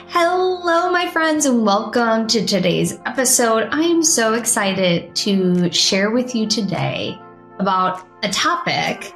Hello, my friends, and welcome to today's episode. I am so excited to share with you today about a topic,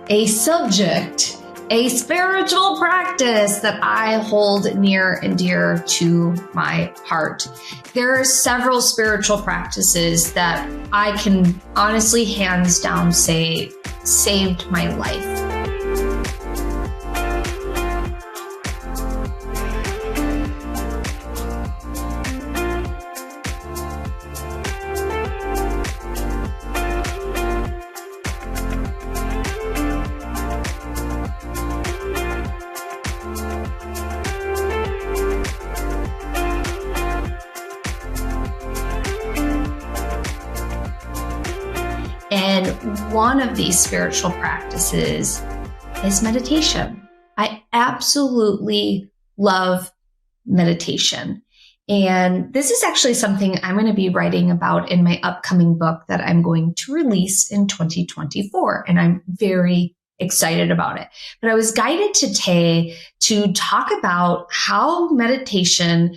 a subject, a spiritual practice that I hold near and dear to my heart. There are several spiritual practices that I can honestly, hands down, say saved my life. And one of these spiritual practices is meditation. I absolutely love meditation. And this is actually something I'm going to be writing about in my upcoming book that I'm going to release in 2024. And I'm very excited about it. But I was guided today to talk about how meditation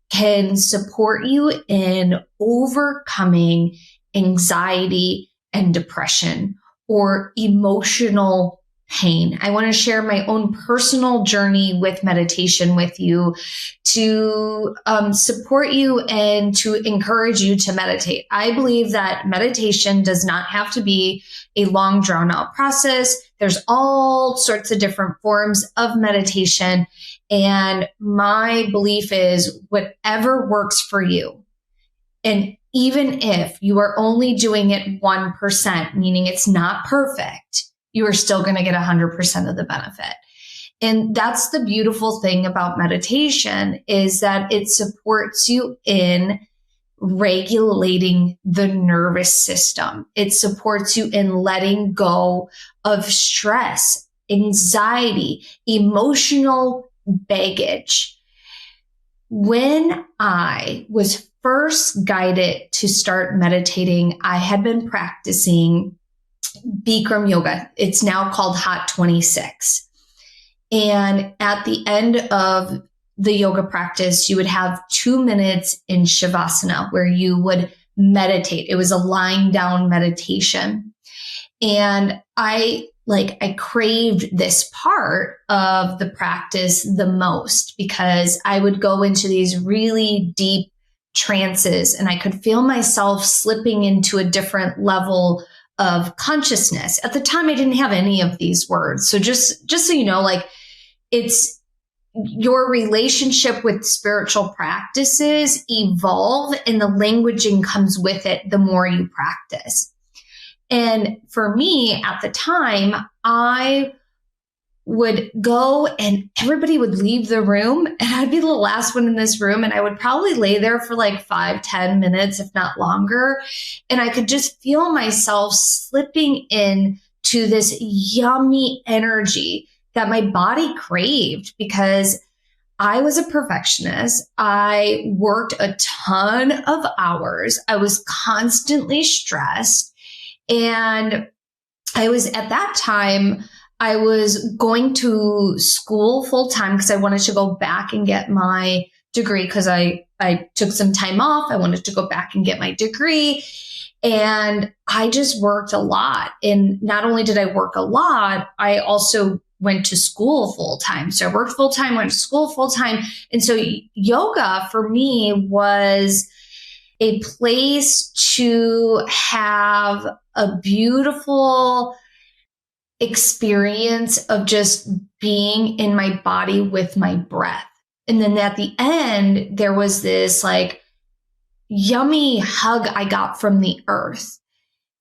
can support you in overcoming anxiety and depression or emotional pain. I want to share my own personal journey with meditation with you to support you and to encourage you to meditate. I believe that meditation does not have to be a long, drawn out process. There's all sorts of different forms of meditation. And my belief is whatever works for you. And even if you are only doing it 1%, meaning it's not perfect, you are still going to get 100% of the benefit. And that's the beautiful thing about meditation, is that it supports you in regulating the nervous system. It supports you in letting go of stress, anxiety, emotional baggage. When I was first guided to start meditating, I had been practicing Bikram yoga. It's now called Hot 26. And at the end of the yoga practice, you would have 2 minutes in Shavasana where you would meditate. It was a lying down meditation. And I craved this part of the practice the most because I would go into these really deep trances and I could feel myself slipping into a different level of consciousness. At the time, I didn't have any of these words. So just so you know, it's your relationship with spiritual practices evolve and the languaging comes with it the more you practice. And for me at the time, I would go and everybody would leave the room and I'd be the last one in this room and I would probably lay there for 5-10 minutes, if not longer. And I could just feel myself slipping in to this yummy energy that my body craved because I was a perfectionist. I worked a ton of hours. I was constantly stressed. And I was at that time, I was going to school full time because I wanted to go back and get my degree because I took some time off. I wanted to go back and get my degree. And I just worked a lot. And not only did I work a lot, I also went to school full time. So I worked full time, went to school full time. And so yoga for me was a place to have a beautiful experience of just being in my body with my breath. And then at the end, there was this yummy hug I got from the earth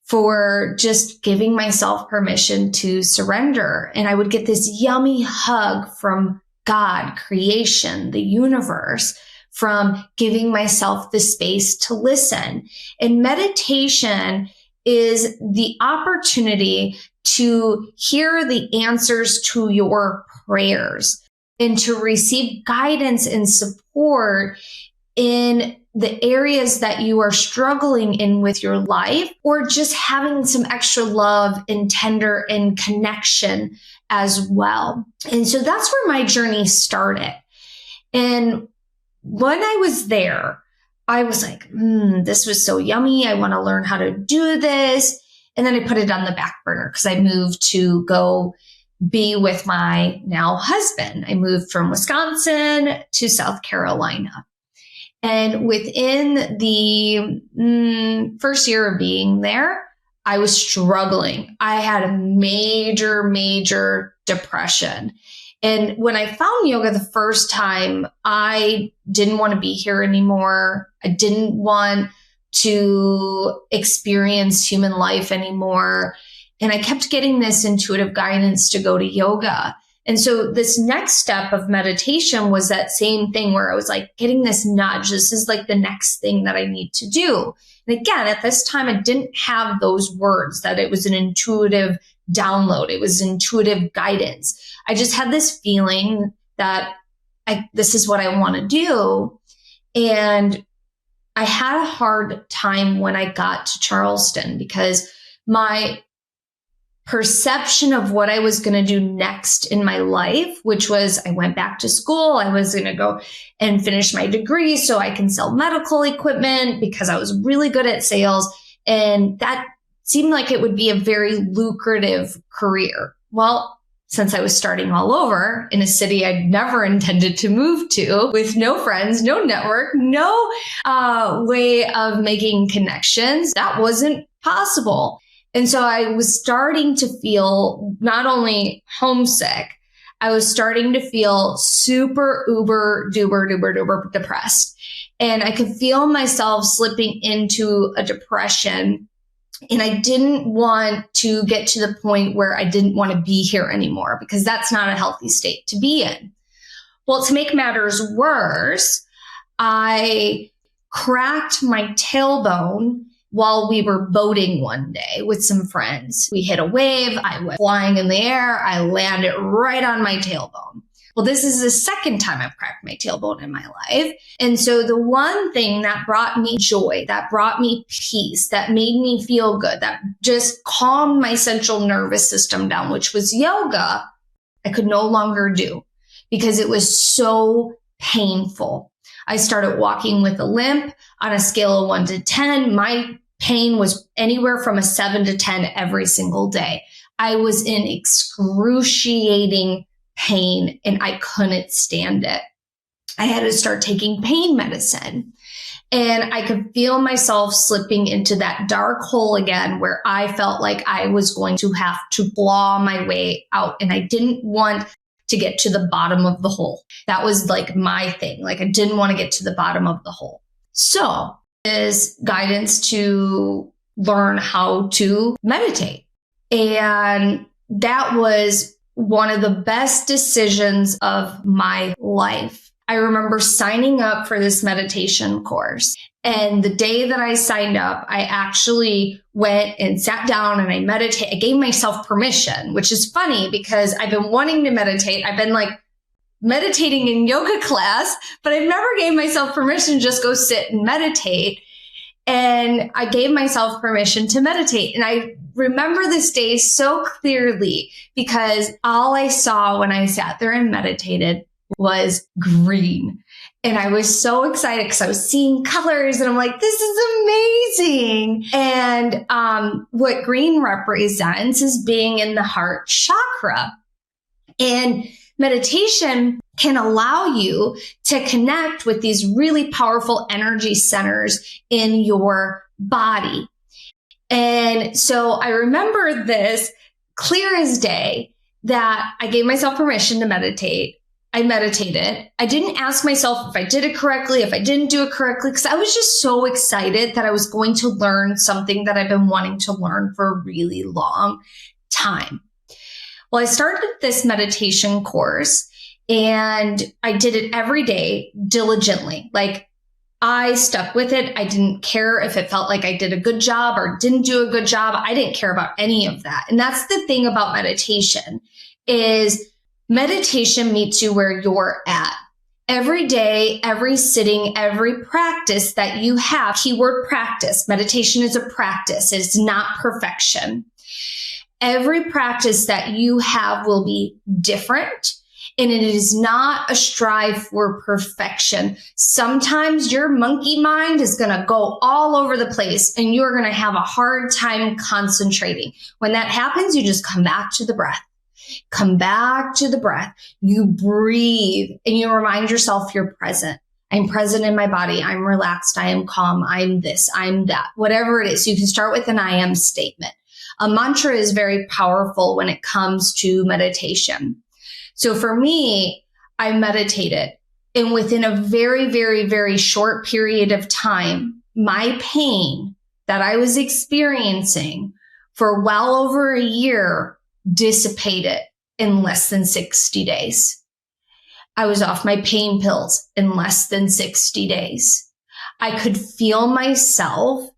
for just giving myself permission to surrender. And I would get this yummy hug from God, creation, the universe, from giving myself the space to listen. And meditation is the opportunity to hear the answers to your prayers and to receive guidance and support in the areas that you are struggling in with your life, or just having some extra love and tender and connection as well. And so that's where my journey started. And when I was there, I was like, this was so yummy. I want to learn how to do this. And then I put it on the back burner because I moved to go be with my now husband. I moved from Wisconsin to South Carolina. And within the first year of being there, I was struggling. I had a major depression. And when I found yoga the first time, I didn't want to be here anymore. I didn't want to experience human life anymore. And I kept getting this intuitive guidance to go to yoga. And so this next step of meditation was that same thing where I was like getting this nudge. This is like the next thing that I need to do. And again, at this time, I didn't have those words that it was an intuitive download. It was intuitive guidance. I just had this feeling that this is what I want to do. And I had a hard time when I got to Charleston because my perception of what I was going to do next in my life, which was I went back to school. I was going to go and finish my degree so I can sell medical equipment because I was really good at sales. And that seemed like it would be a very lucrative career. Well, since I was starting all over in a city I'd never intended to move to with no friends, no network, no way of making connections, that wasn't possible. And so I was starting to feel not only homesick, I was starting to feel super uber duper depressed. And I could feel myself slipping into a depression. And I didn't want to get to the point where I didn't want to be here anymore because that's not a healthy state to be in. Well, to make matters worse, I cracked my tailbone while we were boating one day with some friends. We hit a wave. I was flying in the air. I landed right on my tailbone. Well, this is the second time I've cracked my tailbone in my life. And so the one thing that brought me joy, that brought me peace, that made me feel good, that just calmed my central nervous system down, which was yoga, I could no longer do because it was so painful. I started walking with a limp on a scale of 1 to 10. My pain was anywhere from a 7 to 10 every single day. I was in excruciating pain and I couldn't stand it. I had to start taking pain medicine and I could feel myself slipping into that dark hole again where I felt like I was going to have to claw my way out and I didn't want to get to the bottom of the hole. That was like my thing. Like I didn't want to get to the bottom of the hole. So is guidance to learn how to meditate. And that was one of the best decisions of my life. I remember signing up for this meditation course. And the day that I signed up, I actually went and sat down and I meditated. I gave myself permission, which is funny because I've been wanting to meditate. I've been like meditating in yoga class, but I've never gave myself permission to just go sit and meditate. And I gave myself permission to meditate. And I remember this day so clearly because all I saw when I sat there and meditated was green. And I was so excited because I was seeing colors and I'm like, this is amazing. And what green represents is being in the heart chakra. And meditation can allow you to connect with these really powerful energy centers in your body. And so I remember this clear as day that I gave myself permission to meditate. I meditated. I didn't ask myself if I did it correctly, if I didn't do it correctly, because I was just so excited that I was going to learn something that I've been wanting to learn for a really long time. Well, I started this meditation course and I did it every day diligently. Like I stuck with it. I didn't care if it felt like I did a good job or didn't do a good job. I didn't care about any of that. And that's the thing about meditation is meditation meets you where you're at. Every day, every sitting, every practice that you have, keyword practice, meditation is a practice. It's not perfection. Every practice that you have will be different And it is not a strive for perfection. Sometimes your monkey mind is going to go all over the place and you're going to have a hard time concentrating. When that happens, you just come back to the breath. Come back to the breath. You breathe and you remind yourself you're present. I'm present in my body. I'm relaxed. I am calm. I'm this. I'm that. Whatever it is. You can start with an I am statement. A mantra is very powerful when it comes to meditation. So for me, I meditated, and within a very, very, very short period of time, my pain that I was experiencing for well over a year dissipated in less than 60 days. I was off my pain pills in less than 60 days. I could feel myself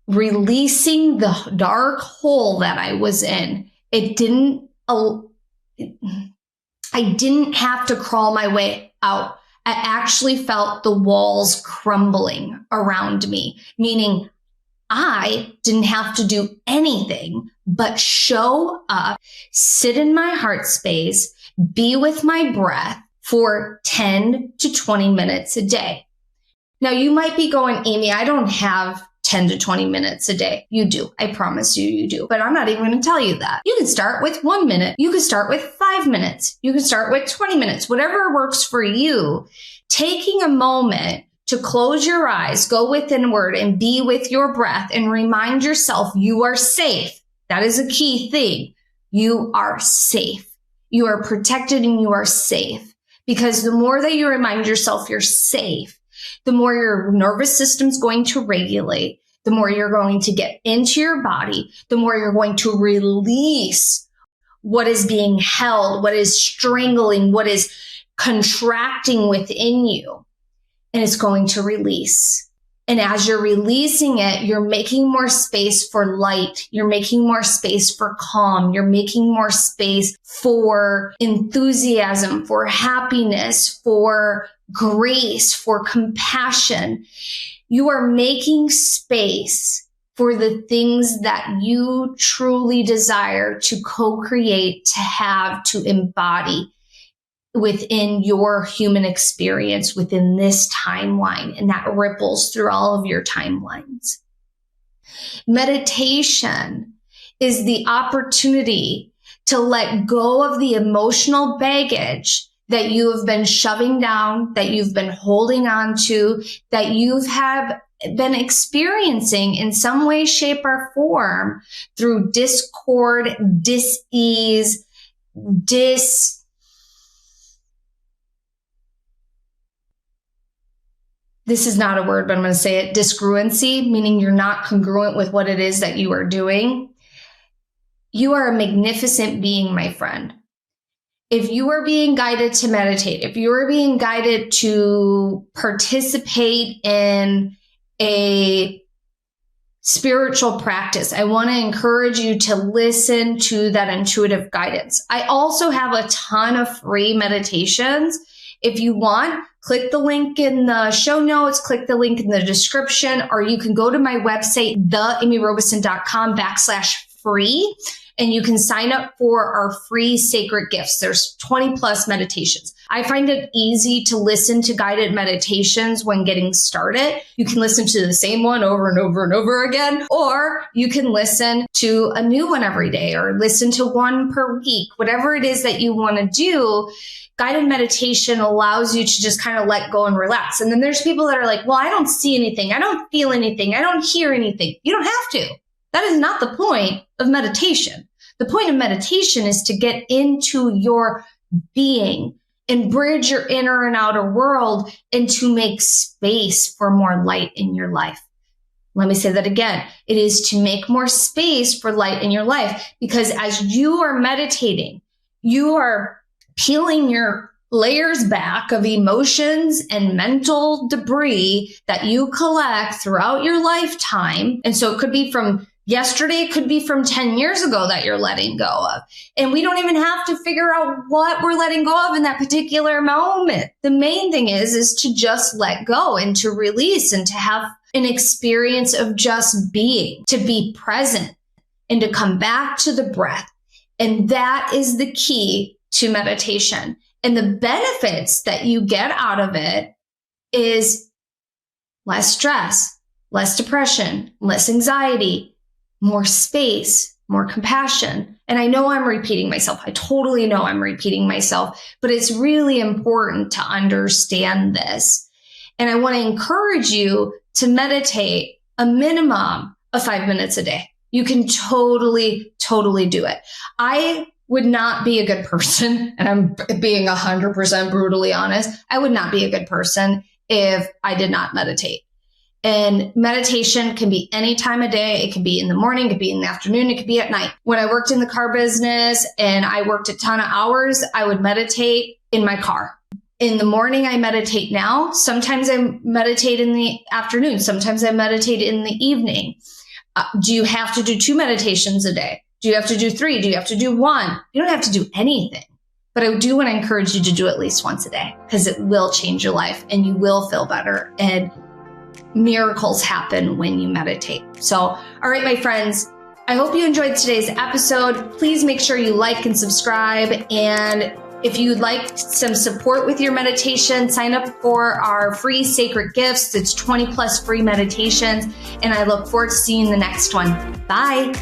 releasing the dark hole that I was in. I didn't have to crawl my way out. I actually felt the walls crumbling around me, meaning I didn't have to do anything but show up, sit in my heart space, be with my breath for 10 to 20 minutes a day. Now you might be going, Amy, I don't have 10 to 20 minutes a day. You do. I promise you do. But I'm not even going to tell you that. You can start with 1 minute. You can start with 5 minutes. You can start with 20 minutes, whatever works for you. Taking a moment to close your eyes, go withinward and be with your breath and remind yourself you are safe. That is a key thing. You are safe. You are protected and you are safe. Because the more that you remind yourself you're safe, the more your nervous system's going to regulate, the more you're going to get into your body, the more you're going to release what is being held, what is strangling, what is contracting within you. And it's going to release. And as you're releasing it, you're making more space for light. You're making more space for calm. You're making more space for enthusiasm, for happiness, for grace, for compassion. You are making space for the things that you truly desire to co-create, to have, to embody within your human experience within this timeline, and that ripples through all of your timelines. Meditation is the opportunity to let go of the emotional baggage that you have been shoving down, that you've been holding on to, that you have been experiencing in some way, shape, or form through discord, dis-ease, this is not a word, but I'm going to say it, discruency, meaning you're not congruent with what it is that you are doing. You are a magnificent being, my friend. If you are being guided to meditate, if you are being guided to participate in a spiritual practice, I want to encourage you to listen to that intuitive guidance. I also have a ton of free meditations. If you want, click the link in the show notes, click the link in the description, or you can go to my website, theamyrobeson.com/free, and you can sign up for our free sacred gifts. There's 20 plus meditations. I find it easy to listen to guided meditations when getting started. You can listen to the same one over and over and over again, or you can listen to a new one every day, or listen to one per week, whatever it is that you want to do. Guided meditation allows you to just kind of let go and relax. And then there's people that are like, well, I don't see anything. I don't feel anything. I don't hear anything. You don't have to. That is not the point of meditation. The point of meditation is to get into your being and bridge your inner and outer world and to make space for more light in your life. Let me say that again. It is to make more space for light in your life, because as you are meditating, you are peeling your layers back of emotions and mental debris that you collect throughout your lifetime. And so it could be from yesterday, it could be from 10 years ago that you're letting go of. And we don't even have to figure out what we're letting go of in that particular moment. The main thing is to just let go and to release and to have an experience of just being, to be present and to come back to the breath And that is the key to meditation. And the benefits that you get out of it is less stress, less depression, less anxiety, more space, more compassion. And I know I'm repeating myself. I totally know I'm repeating myself, but it's really important to understand this. And I want to encourage you to meditate a minimum of 5 minutes a day. You can totally do it. I would not be a good person, and I'm being 100% brutally honest. I would not be a good person if I did not meditate. And meditation can be any time of day. It can be in the morning, it could be in the afternoon, it could be at night. When I worked in the car business and I worked a ton of hours, I would meditate in my car. In the morning, I meditate now. Sometimes I meditate in the afternoon. Sometimes I meditate in the evening. Do you have to do 2 meditations a day? Do you have to do 3? Do you have to do 1? You don't have to do anything. But I do want to encourage you to do at least once a day, because it will change your life and you will feel better. And miracles happen when you meditate. So, all right, my friends, I hope you enjoyed today's episode. Please make sure you like and subscribe. And if you'd like some support with your meditation, sign up for our free sacred gifts. It's 20 plus free meditations. And I look forward to seeing you in the next one. Bye.